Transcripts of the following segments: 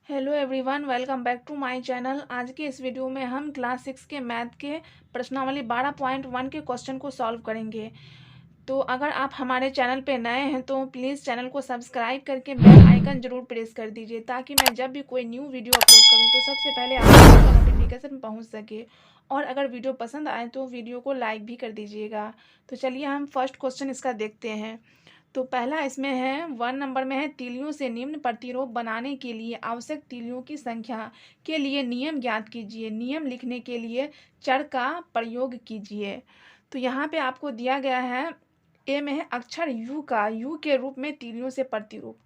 Hello everyone, welcome back to my channel. आज के इस वीडियो में हम क्लास 6 के मैथ के प्रश्नावली 12.1 के क्वेश्चन को सॉल्व करेंगे। तो अगर आप हमारे चैनल पे नए हैं तो प्लीज़ चैनल को सब्सक्राइब करके बेल आइकन ज़रूर प्रेस कर दीजिए, ताकि मैं जब भी कोई न्यू वीडियो अपलोड करूं तो सबसे पहले आप तक उसका नोटिफिकेशन पहुंच सके। और अगर वीडियो पसंद आए तो वीडियो को लाइक भी कर दीजिएगा। तो चलिए हम फर्स्ट क्वेश्चन इसका देखते हैं। तो पहला इसमें है 1 नंबर में है, तीलियों से निम्न प्रतिरूप बनाने के लिए आवश्यक तीलियों की संख्या के लिए नियम ज्ञात कीजिए। नियम लिखने के लिए चर का प्रयोग कीजिए। तो यहाँ पे आपको दिया गया है, ए में है अक्षर यू का यू के रूप में तीलियों से प्रतिरूप।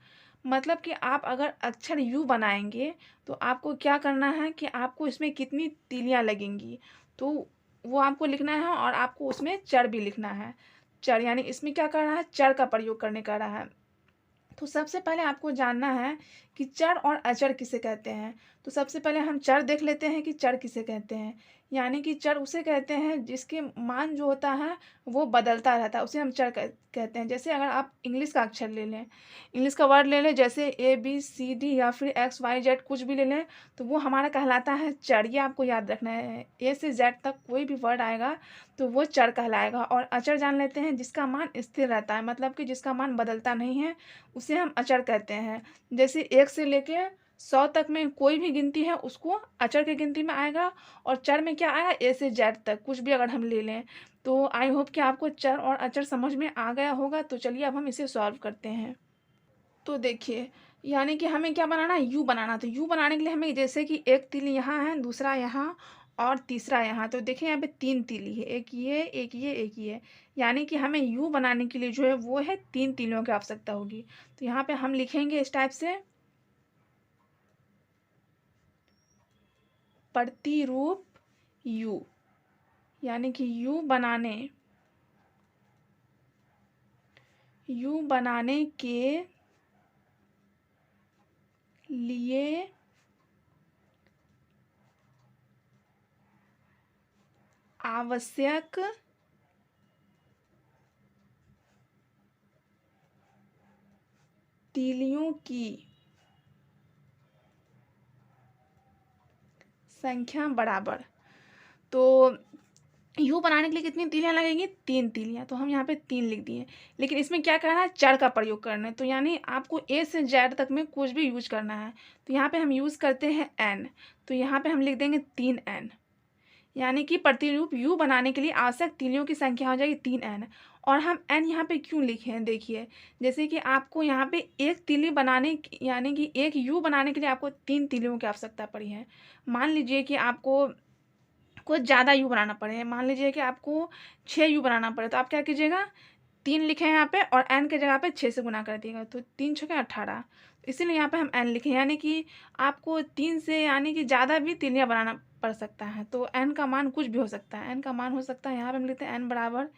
मतलब कि आप अगर अक्षर यू बनाएंगे तो आपको क्या करना है कि आपको इसमें कितनी तीलियां लगेंगी, तो वो आपको लिखना है। और आपको उसमें चर भी लिखना है। चर यानी इसमें क्या कर रहा है, चर का प्रयोग करने का रहा है। तो सबसे पहले आपको जानना है कि चर और अचर किसे कहते हैं। तो सबसे पहले हम चर देख लेते हैं कि चर किसे कहते हैं। यानी कि चर उसे कहते हैं जिसके मान जो होता है वो बदलता रहता है, उसे हम चर कहते हैं। जैसे अगर आप इंग्लिश का अक्षर ले लें, इंग्लिश का वर्ड ले लें, जैसे ABCD या फिर XYZ कुछ भी ले लें, तो वो हमारा कहलाता है चर। ये आपको याद रखना है, A से Z तक कोई भी वर्ड आएगा तो वो चर कहलाएगा। और अचर जान लेते हैं जिसका मान स्थिर रहता है, मतलब कि जिसका मान बदलता नहीं है, उसे हम अचर कहते हैं। जैसे 1 से लेके 100 तक में कोई भी गिनती है उसको अचर की गिनती में आएगा। और चर में क्या आएगा, A से Z तक कुछ भी अगर हम ले लें। तो आई होप कि आपको चर और अचर समझ में आ गया होगा। तो चलिए अब हम इसे सॉल्व करते हैं। तो देखिए, यानी कि हमें क्या बनाना है, यू बनाना। तो यू बनाने के लिए हमें जैसे कि एक तीली यहाँ है, दूसरा यहाँ और तीसरा यहाँ। तो देखिए यहाँ पे 3 तीली है, एक ये एक ये एक ये। यानी कि हमें यू बनाने के लिए जो है वो है 3 तीलियों की आवश्यकता होगी। तो यहाँ पे हम लिखेंगे इस टाइप से, प्रतिरूप यू। यानी कि यू बनाने के लिए आवश्यक तीलियों की संख्या बराबर। तो यू बनाने के लिए कितनी तीलियां लगेंगी, 3 तीलियां। तो हम यहाँ पे 3 लिख दिए। लेकिन इसमें क्या करना है, चर का प्रयोग करना है। तो यानी आपको A से Z तक में कुछ भी यूज करना है। तो यहाँ पे हम यूज करते हैं n। तो यहाँ पे हम लिख देंगे 3n। यानी कि प्रतिरूप यू बनाने के लिए आवश्यक तीलियों की संख्या हो जाएगी 3n। और हम n यहाँ पे क्यों लिखे हैं, देखिए जैसे कि आपको यहाँ पे एक तीली बनाने यानी कि एक यू बनाने के लिए आपको 3 तीलियों की आवश्यकता पड़ी है। मान लीजिए कि आपको कुछ ज़्यादा यू बनाना पड़े, मान लीजिए कि आपको 6 यू बनाना पड़े, तो आप क्या कीजिएगा, 3 लिखे हैं यहाँ पे और n के जगह पे 6 से गुना कर दिएगा। तो 3 छके 18। इसीलिए यहाँ पे हम n लिखे, यानी कि आपको 3 से यानी कि ज़्यादा भी तीलियाँ बनाना पड़ सकता है। तो n का मान कुछ भी हो सकता है। n का मान हो सकता है, यहाँ पे हम लिखते हैं n बराबर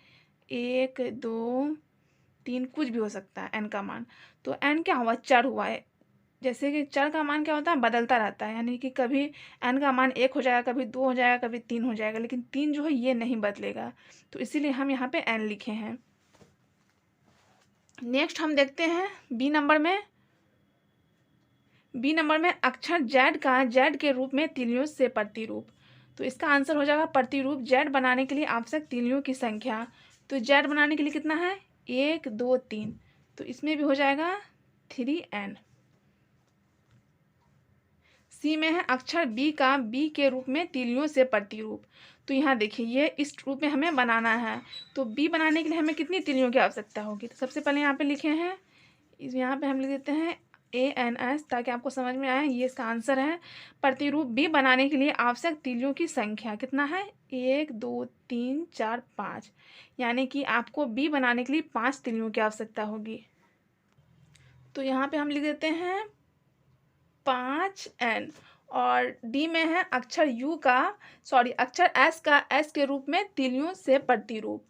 1 2 3, कुछ भी हो सकता है n का मान। तो n क्या हुआ, चर हुआ है। जैसे कि चर का मान क्या होता है, बदलता रहता है। यानी कि कभी n का मान 1 हो जाएगा, कभी 2 हो जाएगा, कभी 3 हो जाएगा, लेकिन 3 जो है ये नहीं बदलेगा। तो इसीलिए हम यहाँ पे n लिखे हैं। नेक्स्ट हम देखते हैं बी नंबर में अक्षर Z का Z के रूप में तीलियों से प्रतिरूप। तो इसका आंसर हो जाएगा, प्रतिरूप Z बनाने के लिए आवश्यक तीलियों की संख्या। तो Z बनाने के लिए कितना है, 1 2 3। तो इसमें भी हो जाएगा 3n। सी में है अक्षर बी का बी के रूप में तीलियों से प्रतिरूप। तो यहाँ देखिए ये इस रूप में हमें बनाना है। तो बी बनाने के लिए हमें कितनी तीलियों की आवश्यकता होगी। तो सबसे पहले यहाँ पे लिखे हैं, यहाँ पे हम लिख देते हैं ANS, ताकि आपको समझ में आए। ये इसका आंसर है। प्रतिरूप बी बनाने के लिए आवश्यक तीलियों की संख्या कितना है, 1 2 3 4 5। यानी कि आपको बी बनाने के लिए 5 तीलियों की आवश्यकता होगी। तो यहाँ पे हम लिख देते हैं 5n। और डी में है अक्षर अक्षर एस का एस के रूप में तीलियों से प्रतिरूप।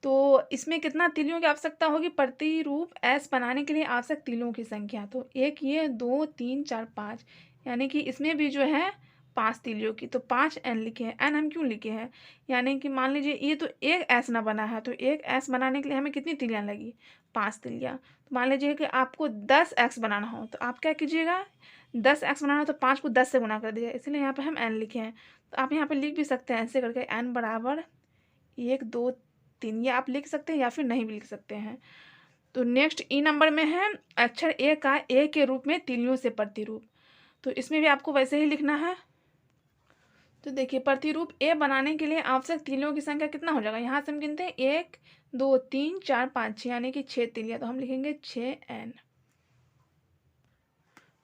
तो इसमें कितना तीलियों की आवश्यकता होगी, प्रतिरूप एस बनाने के लिए आवश्यक तीलियों की संख्या। तो 1 ये 2 3 4 5, यानी कि इसमें भी जो है 5 तीलियों की। तो 5n लिखे हैं। n हम क्यों लिखे हैं, यानी कि मान लीजिए ये तो एक एस ना बना है, तो एक एस बनाने के लिए हमें कितनी तीलियां लगी, 5 तीलियां। तो मान लीजिए कि आपको 10x बनाना हो, तो आप क्या कीजिएगा, 10x बनाना तो 5 को 10 से गुना कर दिया, इसलिए यहाँ पे हम n लिखे हैं। तो आप यहाँ पे लिख भी सकते हैं ऐसे करके, n बराबर 1 2 3, ये आप लिख सकते हैं या फिर नहीं भी लिख सकते हैं। तो नेक्स्ट ई नंबर में है अक्षर ए का ए के रूप में तीलियों से प्रतिरूप। तो इसमें भी आपको वैसे ही लिखना है। तो देखिए प्रतिरूप ए बनाने के लिए आवश्यक तीलियों की संख्या कितना हो जाएगा, यहाँ से हम गिनते हैं 1 2 3 4 5 6, यानी कि 6 तीलियाँ, तो हम लिखेंगे 6n।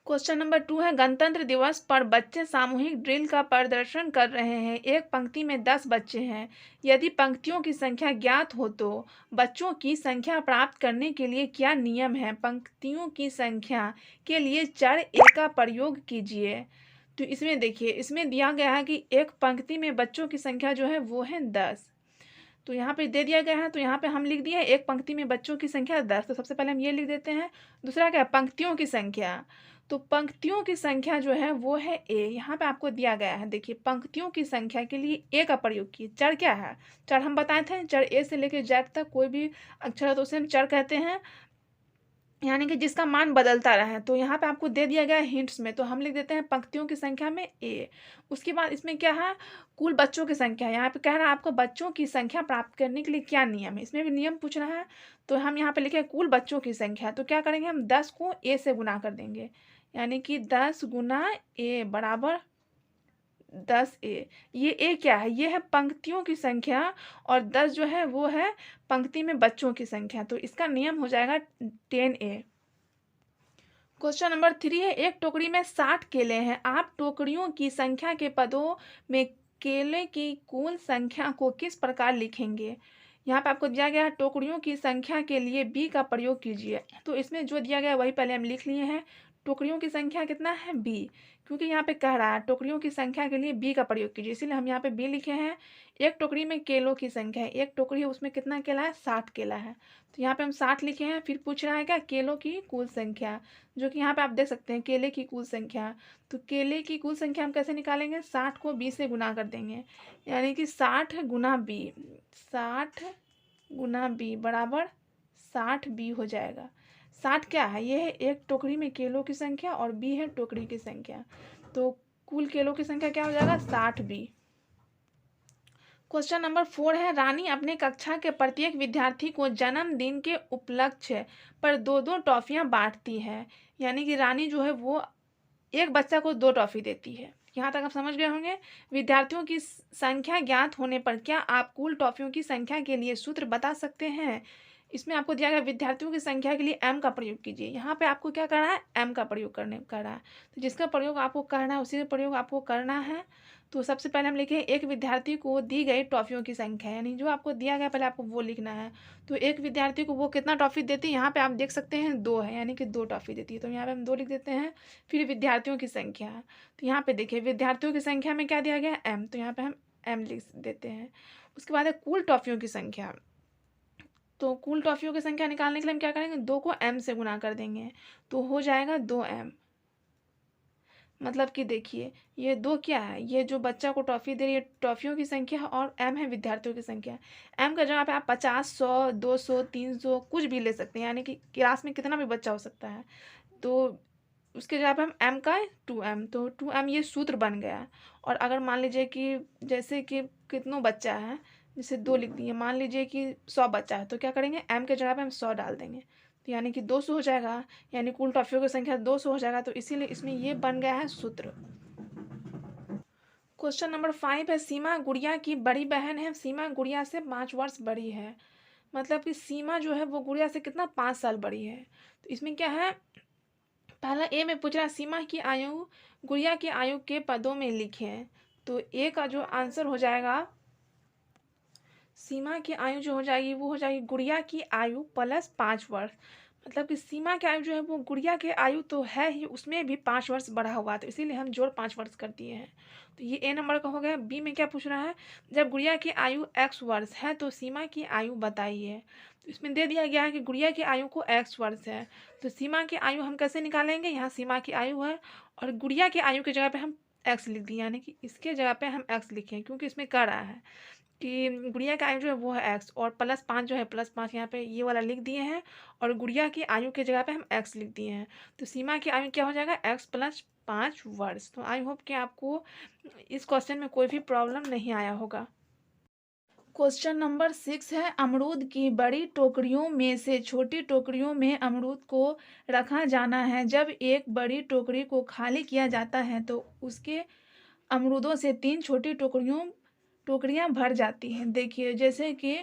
क्वेश्चन नंबर 2 है गणतंत्र दिवस पर बच्चे सामूहिक ड्रिल का प्रदर्शन कर रहे हैं। एक पंक्ति में 10 बच्चे हैं। यदि पंक्तियों की संख्या ज्ञात हो तो बच्चों की संख्या प्राप्त करने के लिए क्या नियम है। पंक्तियों की संख्या के लिए चर ए का प्रयोग कीजिए। तो इसमें देखिए, इसमें दिया गया है कि एक पंक्ति में बच्चों की संख्या जो है वो है 10। तो यहाँ पे दे दिया गया है, तो यहाँ पे हम लिख दिए एक पंक्ति में बच्चों की संख्या 10। तो सबसे पहले हम ये लिख देते हैं। दूसरा क्या है, पंक्तियों की संख्या। तो पंक्तियों की संख्या जो है वो है ए। यहाँ पे आपको दिया गया है, देखिए पंक्तियों की संख्या के लिए ए का प्रयोग किए। चर क्या है, चर हम बताए थे, चर ए से लेकर जेड तक कोई भी अक्षर है तो उसे हम चर कहते हैं, यानी कि जिसका मान बदलता रहे। तो यहाँ पे आपको दे दिया गया है हिंट्स में, तो हम लिख देते हैं पंक्तियों की संख्या में ए। उसके बाद इसमें क्या है, कुल बच्चों की संख्या। यहाँ पे कह रहा है आपको बच्चों की संख्या प्राप्त करने के लिए क्या नियम है, इसमें भी नियम पूछ रहा है। तो हम यहाँ पे लिखे कुल बच्चों की संख्या। तो क्या करेंगे, हम 10 को ए से गुना कर देंगे, यानी कि 10 गुना ए बराबर 10a। ये ए क्या है, ये है पंक्तियों की संख्या, और 10 जो है वो है पंक्ति में बच्चों की संख्या। तो इसका नियम हो जाएगा 10a। क्वेश्चन नंबर 3 है एक टोकरी में 60 केले हैं। आप टोकरियों की संख्या के पदों में केले की कुल संख्या को किस प्रकार लिखेंगे। यहाँ पे आपको दिया गया है टोकरियों की संख्या के लिए बी का प्रयोग कीजिए। तो इसमें जो दिया गया है वही पहले हम लिख लिए हैं। टोकरियों की संख्या कितना है बी, क्योंकि यहाँ पे कह रहा है टोकरियों की संख्या के लिए बी का प्रयोग कीजिए, इसीलिए हम यहाँ पे बी लिखे हैं। एक टोकरी में केलों की संख्या है, एक टोकरी है उसमें कितना केला है, 60 केला है, तो यहाँ पे हम 60 लिखे हैं। फिर पूछ रहा है क्या, केलों की कुल संख्या, जो कि यहाँ पे आप देख सकते हैं केले की कुल संख्या। तो केले की कुल संख्या हम कैसे निकालेंगे, 60 को बी से गुना कर देंगे, यानी कि 60 गुना बी, 60 गुना बी बराबर 60b हो जाएगा। 60 क्या है, ये है एक टोकरी में केलों की संख्या और बी है टोकरी की संख्या, तो कुल केलों की संख्या क्या हो जाएगा, 60b। क्वेश्चन नंबर 4 है रानी अपने कक्षा के प्रत्येक विद्यार्थी को जन्मदिन के उपलक्ष्य पर 2-2 टॉफियां बांटती है, यानी कि रानी जो है वो एक बच्चा को 2 टॉफी देती है। यहाँ तक आप समझ गए होंगे। विद्यार्थियों की संख्या ज्ञात होने पर क्या आप कुल टॉफियों की संख्या के लिए सूत्र बता सकते हैं। इसमें आपको दिया गया विद्यार्थियों की संख्या के लिए m का प्रयोग कीजिए। यहाँ पे आपको क्या करना है, m का प्रयोग करना है। तो जिसका प्रयोग आपको करना है उसी का प्रयोग आपको करना है। तो सबसे पहले हम लिखे एक विद्यार्थी को दी गई टॉफियों की संख्या, यानी जो आपको दिया गया पहले आपको वो लिखना है। तो एक विद्यार्थी को वो कितना टॉफी देती है, यहाँ पे आप देख सकते हैं 2 है, यानी कि 2 टॉफी देती है, तो यहाँ पे हम 2 लिख देते हैं। फिर विद्यार्थियों की संख्या, तो यहाँ पे देखिए विद्यार्थियों की संख्या में क्या दिया गया है, m, तो यहाँ पे हम m लिख देते हैं। उसके बाद है कुल टॉफियों की संख्या। तो कुल टॉफियों की संख्या निकालने के लिए हम क्या करेंगे, 2 को m से गुना कर देंगे, तो हो जाएगा 2m। मतलब कि देखिए ये 2 क्या है, ये जो बच्चा को टॉफ़ी दे रही है टॉफ़ियों की संख्या, और m है विद्यार्थियों की संख्या। m का जगह पे आप 50 100 200 300 कुछ भी ले सकते हैं, यानी कि क्लास में कितना भी बच्चा हो सकता है। तो उसके जगह पे हम m का 2m, तो 2m ये सूत्र बन गया। और अगर मान लीजिए कि जैसे कि कितनों बच्चा है, जैसे 2 लिख दिए, मान लीजिए कि 100 बच्चा है, तो क्या करेंगे m के जगह पे हम 100 डाल देंगे, तो यानी कि 200 हो जाएगा, यानी कुल टॉफियों की संख्या 200 हो जाएगा। तो इसीलिए इसमें ये बन गया है सूत्र। क्वेश्चन नंबर 5 है सीमा गुड़िया की बड़ी बहन है। सीमा गुड़िया से 5 वर्ष बड़ी है, मतलब कि सीमा जो है वो गुड़िया से कितना 5 साल बड़ी है। तो इसमें क्या है, पहला ए में पूछ रहा है सीमा की आयु गुड़िया की आयु के पदों में लिखें। तो ए का जो आंसर हो जाएगा, सीमा की आयु जो हो जाएगी वो हो जाएगी गुड़िया की आयु प्लस 5 वर्ष। मतलब कि सीमा की आयु जो है वो गुड़िया की आयु तो है ही, उसमें भी 5 वर्ष बढ़ा हुआ, तो इसीलिए हम जोड़ 5 वर्ष कर दिए हैं। तो ये ए नंबर का हो गया। बी में क्या पूछ रहा है, जब गुड़िया की आयु x वर्ष है तो सीमा की आयु बताइए। तो इसमें दे दिया गया है कि गुड़िया की आयु को x वर्ष है, तो सीमा की आयु हम कैसे निकालेंगे, यहाँ सीमा की आयु है और गुड़िया की आयु की जगह पे हम x लिख दिए, यानी कि इसके जगह पे हम x लिखे क्योंकि इसमें कह रहा है कि गुड़िया की आयु जो है वो है x, और +5 जो है +5 यहाँ पे ये वाला लिख दिए हैं, और गुड़िया की आयु की जगह पे हम x लिख दिए हैं। तो सीमा की आयु क्या हो जाएगा, x + 5 वर्ष। तो आई होप कि आपको इस क्वेश्चन में कोई भी प्रॉब्लम नहीं आया होगा। क्वेश्चन नंबर 6 है, अमरूद की बड़ी टोकरियों में से छोटी टोकरियों में अमरूद को रखा जाना है। जब एक बड़ी टोकरी को खाली किया जाता है तो उसके अमरूदों से 3 छोटी टोकरियां भर जाती हैं। देखिए, जैसे कि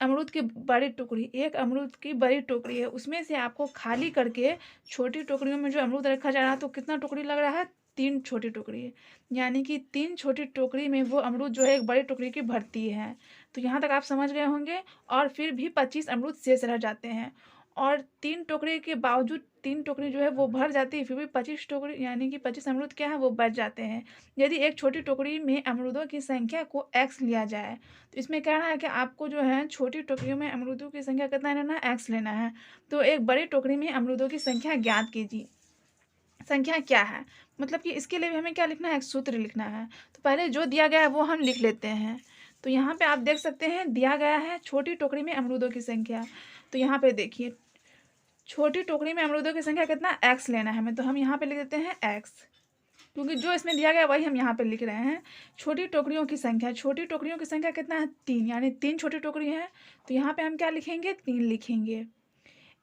अमरूद की बड़ी टोकरी, एक अमरूद की बड़ी टोकरी है, उसमें से आपको खाली करके छोटी टोकरियों में जो अमरूद रखा जा रहा है, तो कितना टोकरी लग रहा है, 3 छोटी टोकरी है। यानी कि 3 छोटी टोकरी में वो अमरूद जो है एक बड़ी टोकरी की भरती है। तो यहाँ तक आप समझ गए होंगे। और फिर भी 25 अमरूद शेष रह जाते हैं, और 3 टोकरी के बावजूद 3 टोकरी जो है वो भर जाती है, फिर भी 25 टोकरी यानी कि 25 अमरूद क्या है वो बच जाते हैं। यदि एक छोटी टोकरी में अमरूदों की संख्या को x लिया जाए, तो इसमें कह रहा है कि आपको जो है छोटी टोकरियों में अमरूदों की संख्या कितना लेना है, x लेना है। तो एक बड़ी टोकरी में अमरूदों की संख्या ज्ञात कीजिए। संख्या क्या है, मतलब कि इसके लिए भी हमें क्या लिखना है, एक सूत्र लिखना है। तो पहले जो दिया गया है वो हम लिख लेते हैं। तो यहाँ पे आप देख सकते हैं दिया गया है छोटी टोकरी में अमरूदों की संख्या। तो यहाँ पे देखिए, छोटी टोकरी में अमरूदों की संख्या कितना, x लेना है हमें। तो हम यहाँ पे लिख देते हैं x, क्योंकि जो इसमें दिया गया वही हम यहाँ पे लिख रहे हैं। छोटी टोकरियों की संख्या, छोटी टोकरियों की संख्या कितना है, 3, यानी 3 छोटी टोकरी है। तो यहाँ पे हम क्या लिखेंगे, 3 लिखेंगे।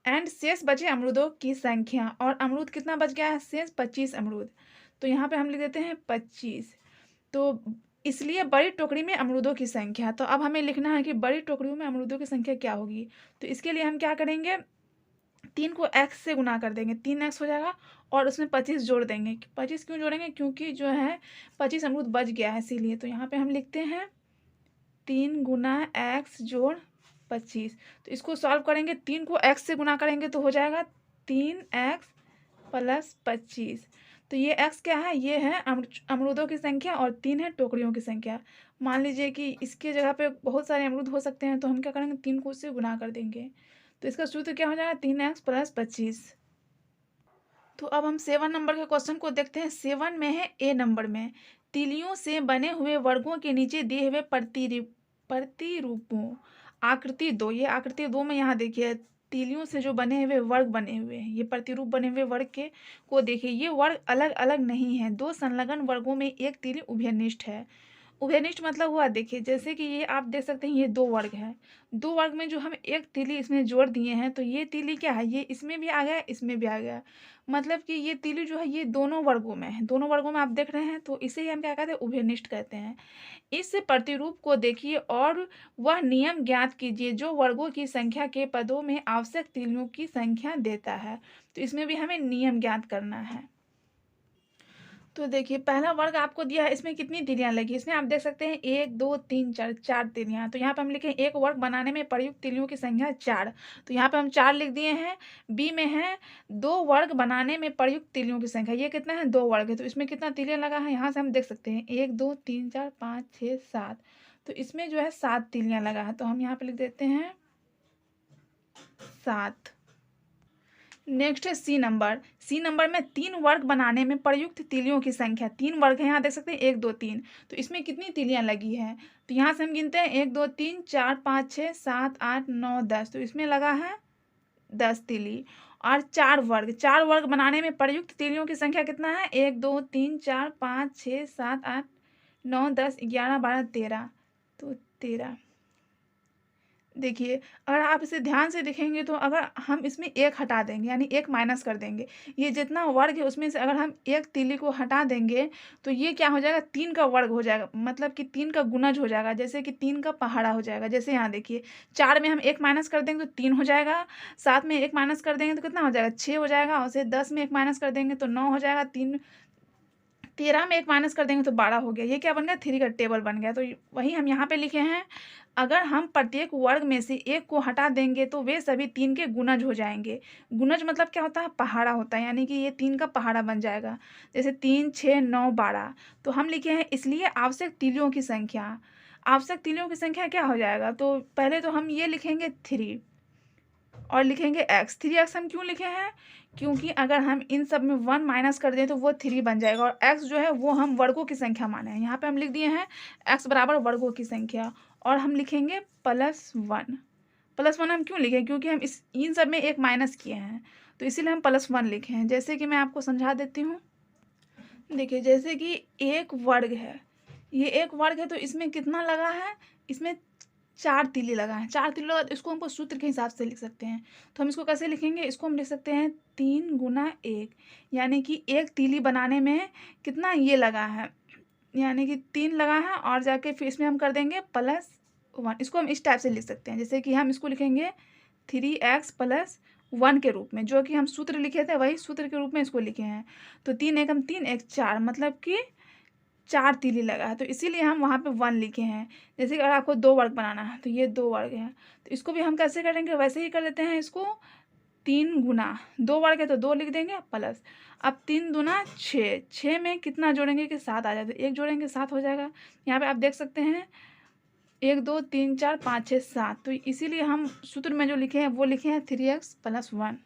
एंड शेष बचे अमरूदों की संख्या, और अमरूद कितना बच गया है शेष, 25 अमरूद। तो यहाँ पे हम लिख देते हैं 25। तो इसलिए बड़ी टोकरी में अमरूदों की संख्या, तो अब हमें लिखना है कि बड़ी टोकरियों में अमरूदों की संख्या क्या होगी। तो इसके लिए हम क्या करेंगे, 3 को x से गुना कर देंगे, 3x हो जाएगा, और उसमें 25 जोड़ देंगे। 25 क्यों जोड़ेंगे, क्योंकि जो है 25 अमरूद बच गया है, इसीलिए। तो यहाँ पे हम लिखते हैं 3 गुना x जोड़ 25। तो इसको सॉल्व करेंगे, 3 को x से गुना करेंगे तो हो जाएगा 3x + 25। तो ये x क्या है, ये है अमरूदों की संख्या, और 3 है टोकरियों की संख्या। मान लीजिए कि इसके जगह पे बहुत सारे अमरूद हो सकते हैं, तो हम क्या करेंगे, 3 को उससे गुना कर देंगे। तो इसका सूत्र क्या हो जाएगा, 3x + 25। तो अब हम 7 नंबर के क्वेश्चन को देखते हैं। 7 में है ए नंबर में, तीलियों से बने हुए वर्गों के नीचे दिए हुए प्रतिरूपों आकृति 2, ये आकृति 2 में यहाँ देखिए तीलियों से जो बने हुए वर्ग बने हुए हैं, ये प्रतिरूप बने हुए वर्ग के को देखिए, ये वर्ग अलग अलग नहीं है। 2 संलग्न वर्गों में एक तीली उभयनिष्ठ है। उभयनिष्ठ मतलब हुआ, देखिए जैसे कि ये आप देख सकते हैं, ये 2 वर्ग है। 2 वर्ग में जो हम एक तीली इसमें जोड़ दिए हैं, तो ये तीली क्या है, ये इसमें भी आ गया, इसमें भी आ गया। मतलब कि ये तीली जो है ये दोनों वर्गों में है, दोनों वर्गों में आप देख रहे हैं, तो इसे ही हम क्या कहते हैं, उभयनिष्ठ कहते हैं। इस प्रतिरूप को देखिए और वह नियम ज्ञात कीजिए जो वर्गों की संख्या के पदों में आवश्यक तीलियों की संख्या देता है। तो इसमें भी हमें नियम ज्ञात करना है। तो देखिए पहला वर्ग आपको दिया है, इसमें कितनी तीलियां लगी, इसमें आप देख सकते हैं 1 2 3 4, 4 तीलियां। तो यहाँ पे हम लिखें एक वर्ग बनाने में प्रयुक्त तीलियों की संख्या 4। तो यहाँ पे हम 4 लिख दिए हैं। बी में है 2 वर्ग बनाने में प्रयुक्त तीलियों की संख्या, ये कितना है, 2 वर्ग है। तो इसमें कितना तीलियां लगा है, यहाँ से हम देख सकते हैं 1 2 3 4 5 6 7। तो इसमें जो है 7 तीलियां लगा है। तो हम यहाँ पे लिख देते हैं 7। नेक्स्ट है सी नंबर। सी नंबर में 3 वर्ग बनाने में प्रयुक्त तीलियों की संख्या, 3 वर्ग है, यहाँ देख सकते हैं 1 2 3। तो इसमें कितनी तीलियां लगी है, तो यहाँ से हम गिनते हैं 1 2 3 4 5 6 7 8 9 10। तो इसमें लगा है 10 तीली। और 4 वर्ग बनाने में प्रयुक्त तीलियों की संख्या कितना है, 1 2 3 4 5 6 7 8 9 10 11 12 13। तो 13। देखिए अगर आप इसे ध्यान से देखेंगे, तो अगर हम इसमें 1 हटा देंगे, यानी 1 माइनस कर देंगे, ये जितना वर्ग है उसमें से अगर हम 1 तीली को हटा देंगे, तो ये क्या हो जाएगा, 3 का वर्ग हो जाएगा, मतलब कि 3 का गुणज हो जाएगा, जैसे कि 3 का पहाड़ा हो जाएगा। जैसे यहाँ देखिए 4 में हम 1 माइनस कर देंगे तो 3 हो जाएगा, 7 में 1 माइनस कर देंगे तो कितना हो जाएगा, 6 हो जाएगा, और से 10 में 1 माइनस कर देंगे तो 9 हो जाएगा, 13 में 1 माइनस कर देंगे तो 12 हो गया। ये क्या बन गया, 3 का टेबल बन गया। तो वही हम यहाँ पे लिखे हैं, अगर हम प्रत्येक वर्ग में से 1 को हटा देंगे तो वे सभी 3 के गुणज हो जाएंगे। गुणज मतलब क्या होता है, पहाड़ा होता है, यानी कि ये 3 का पहाड़ा बन जाएगा। जैसे 3 6 9 12। तो हम लिखे हैं इसलिए आवश्यक तीलियों की संख्या, आवश्यक तीलियों की संख्या क्या हो जाएगा, तो पहले तो हम ये लिखेंगे 3 और लिखेंगे x। 3x हम क्यों लिखे हैं, क्योंकि अगर हम इन सब में 1 माइनस कर दें तो वो 3 बन जाएगा, और x जो है वो हम वर्गों की संख्या माने हैं। यहाँ पे हम लिख दिए हैं x बराबर वर्गों की संख्या। और हम लिखेंगे +1। +1 हम क्यों लिखे, क्योंकि हम इन सब में एक माइनस किए हैं, तो इसीलिए हम +1 लिखे हैं। जैसे कि मैं आपको समझा देती हूँ। देखिए, जैसे कि एक वर्ग है, ये एक वर्ग है, तो इसमें कितना लगा है, इसमें 4 तीली लगा है। 4 तीली लगा, तो इसको हमको सूत्र के हिसाब से लिख सकते हैं। तो हम इसको कैसे लिखेंगे, इसको हम लिख सकते हैं 3 × 1, यानी कि एक तीली बनाने में कितना ये लगा है, यानी कि 3 लगा है, और जाके फिर इसमें हम कर देंगे +1। इसको हम इस टाइप से लिख सकते हैं, जैसे कि हम इसको लिखेंगे 3x + 1 के रूप में, जो कि हम सूत्र लिखे थे वही सूत्र के रूप में इसको लिखे हैं। तो 3 एकम 3, 1 4, मतलब कि 4 तीली लगा है, तो इसीलिए हम वहाँ पे 1 लिखे हैं। जैसे कि अगर आपको 2 वर्ग बनाना है, तो ये 2 वर्ग है, तो इसको भी हम कैसे करेंगे, वैसे ही कर देते हैं। इसको 3 गुना 2 वर्ग है तो 2 लिख देंगे प्लस, अब 3 दूना 6, 6 में कितना जोड़ेंगे कि 7 आ जाए, तो 1 जोड़ेंगे 7 हो जाएगा। यहाँ पे आप देख सकते हैं 1 2 3 4 5 6 7, तो इसीलिए हम सूत्र में जो लिखे हैं वो लिखे हैं 3x + 1।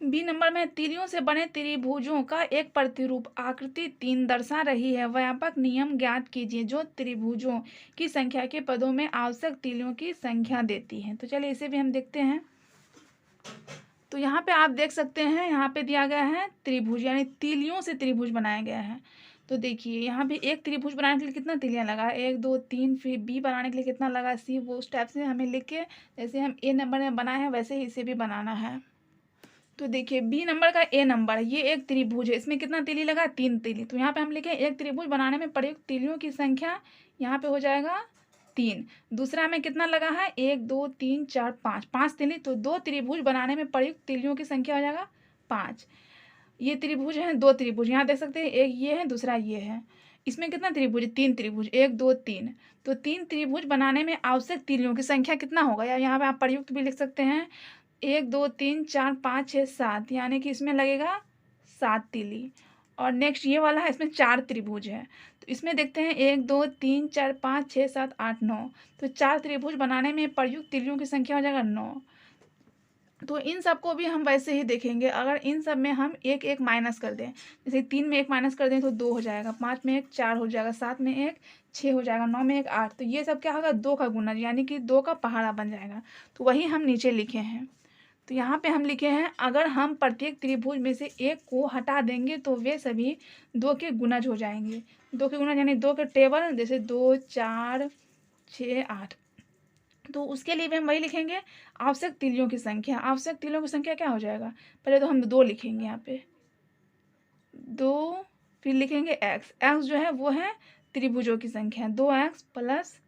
बी नंबर में तीलियों से बने त्रिभुजों का एक प्रतिरूप आकृति 3 दर्शा रही है। व्यापक नियम ज्ञात कीजिए जो त्रिभुजों की संख्या के पदों में आवश्यक तीलियों की संख्या देती है। तो चलिए इसे भी हम देखते हैं। तो यहाँ पे आप देख सकते हैं, यहाँ पे दिया गया है त्रिभुज, यानी तीलियों से त्रिभुज बनाया गया है। तो देखिए यहाँ भी एक त्रिभुज बनाने के लिए कितना तीलियाँ लगा है, 1 2 3, फिर बी बनाने के लिए कितना लगा, सी, वो उस टाइप से हमें लिख के, जैसे हम ए नंबर में बनाए हैं वैसे ही इसे भी बनाना है। तो देखिए बी नंबर का ए नंबर, ये एक त्रिभुज है, इसमें कितना तीली लगा, 3 तीली। तो यहाँ पे हम लिखें एक त्रिभुज बनाने में प्रयुक्त तीलियों की संख्या, यहाँ पे हो जाएगा 3। दूसरा में कितना लगा है, 1 2 3 4 5, 5 तीली। तो 2 त्रिभुज बनाने में प्रयुक्त तीलियों की संख्या हो जाएगा 5। ये त्रिभुज है, 2 त्रिभुज, यहाँ देख सकते हैं, एक ये है, दूसरा ये है। इसमें कितना त्रिभुज, 3 त्रिभुज, 1 2 3। तो 3 त्रिभुज बनाने में आवश्यक तीलियों की संख्या कितना होगा, या यहाँ पे आप प्रयुक्त भी लिख सकते हैं, 1 2 3 4 5 6 7, यानी कि इसमें लगेगा 7 तीली। और नेक्स्ट ये वाला है, इसमें 4 त्रिभुज है, तो इसमें देखते हैं 1 2 3 4 5 6 7 8 9। तो 4 त्रिभुज बनाने में प्रयुक्त तीलियों की संख्या हो जाएगा 9। तो इन सब को भी हम वैसे ही देखेंगे। अगर इन सब में हम एक एक माइनस कर दें, जैसे 3 में 1 माइनस कर दें तो 2 हो जाएगा, 5 में 1 4 हो जाएगा, 7 में 1 6 हो जाएगा, 9 में 1 8। तो ये सब क्या होगा, 2 का गुना, यानी कि 2 का पहाड़ा बन जाएगा। तो वही हम नीचे लिखे हैं। तो यहाँ पे हम लिखे हैं, अगर हम प्रत्येक त्रिभुज में से एक को हटा देंगे तो वे सभी 2 के गुणज हो जाएंगे। 2 के गुणज यानी 2 के टेबल, जैसे 2 4 6 8। तो उसके लिए भी हम वही लिखेंगे, आवश्यक तीलियों की संख्या। आवश्यक तीलियों की संख्या क्या हो जाएगा, पहले तो हम 2 लिखेंगे यहाँ पे 2, फिर लिखेंगे x। x जो है वो है त्रिभुजों की संख्या, 2x +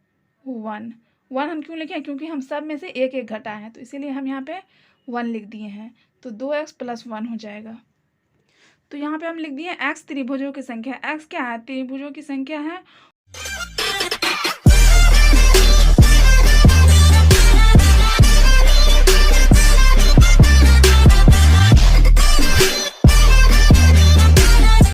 1। 1 हम क्यों लिखे, क्योंकि हम सब में से एक एक घटा है, तो इसीलिए हम यहाँ पे 1 लिख दिए हैं। तो 2x + 1 हो जाएगा। तो यहाँ पे हम लिख दिए x त्रिभुजों की संख्या। x क्या है, त्रिभुजों की संख्या है,